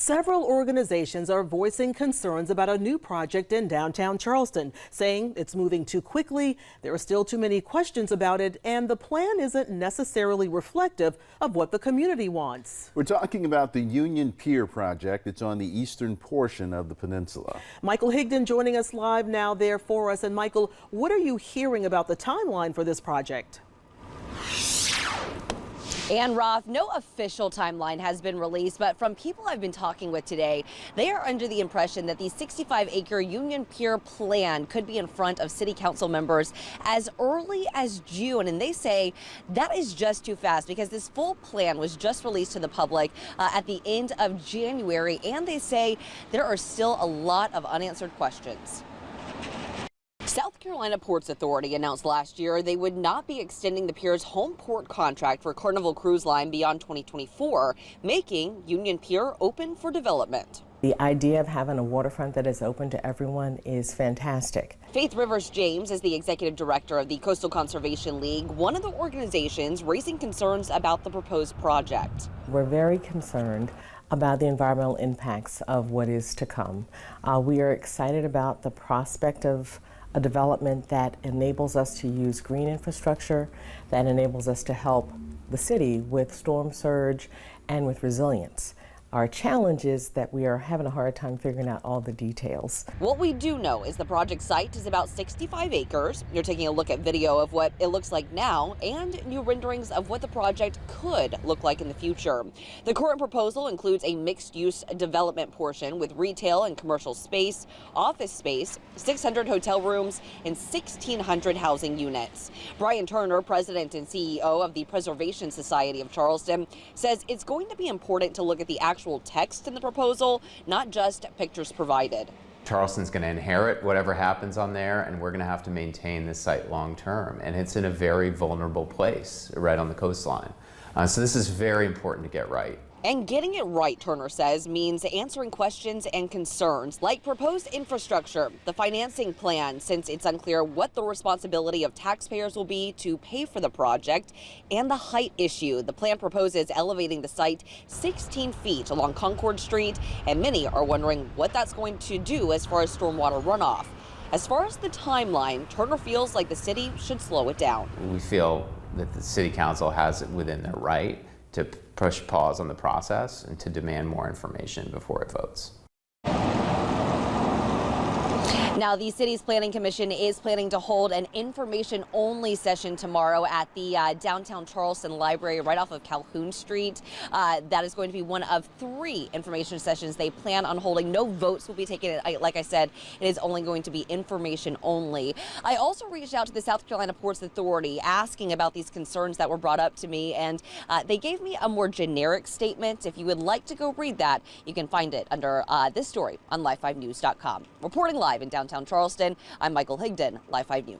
Several organizations are voicing concerns about a new project in downtown Charleston, saying it's moving too quickly, there are still too many questions about it, and the plan isn't necessarily reflective of what the community wants. We're talking about the Union Pier project. It's on the eastern portion of the peninsula. Michael Higdon joining us live now there for us. And Michael, what are you hearing about the timeline for this project? And Roth, no official timeline has been released, but from people I've been talking with today, they are under the impression that the 65-acre Union Pier plan could be in front of city council members as early as June. And they say that is just too fast because this full plan was just released to the public at the end of January. And they say there are still a lot of unanswered questions. South Carolina Ports Authority announced last year they would not be extending the pier's home port contract for Carnival Cruise Line beyond 2024, making Union Pier open for development. The idea of having a waterfront that is open to everyone is fantastic. Faith Rivers James is the executive director of the Coastal Conservation League, one of the organizations raising concerns about the proposed project. We're very concerned about the environmental impacts of what is to come. We are excited about the prospect of a development that enables us to use green infrastructure, that enables us to help the city with storm surge and with resilience. Our challenge is that we are having a hard time figuring out all the details. What we do know is the project site is about 65 acres. You're taking a look at video of what it looks like now and new renderings of what the project could look like in the future. The current proposal includes a mixed-use development portion with retail and commercial space, office space, 600 hotel rooms, and 1,600 housing units. Brian Turner, president and CEO of the Preservation Society of Charleston, says it's going to be important to look at the actual text in the proposal, not just pictures provided. Charleston's going to inherit whatever happens on there, and we're going to have to maintain this site long term. And it's in a very vulnerable place right on the coastline. So this is very important to get right. And getting it right, Turner says, means answering questions and concerns like proposed infrastructure, the financing plan, since it's unclear what the responsibility of taxpayers will be to pay for the project, and the height issue. The plan proposes elevating the site 16 feet along Concord Street, and many are wondering what that's going to do as far as stormwater runoff. As far as the timeline, Turner feels like the city should slow it down. We feel that the city council has it within their right to push pause on the process and to demand more information before it votes. Now, the city's planning commission is planning to hold an information-only session tomorrow at the downtown Charleston Library right off of Calhoun Street. That is going to be one of 3 information sessions they plan on holding. No votes will be taken. Like I said, it is only going to be information only. I also reached out to the South Carolina Ports Authority asking about these concerns that were brought up to me, and they gave me a more generic statement. If you would like to go read that, you can find it under this story on live5news.com. Reporting live in downtown Charleston, I'm Michael Higdon, Live 5 News.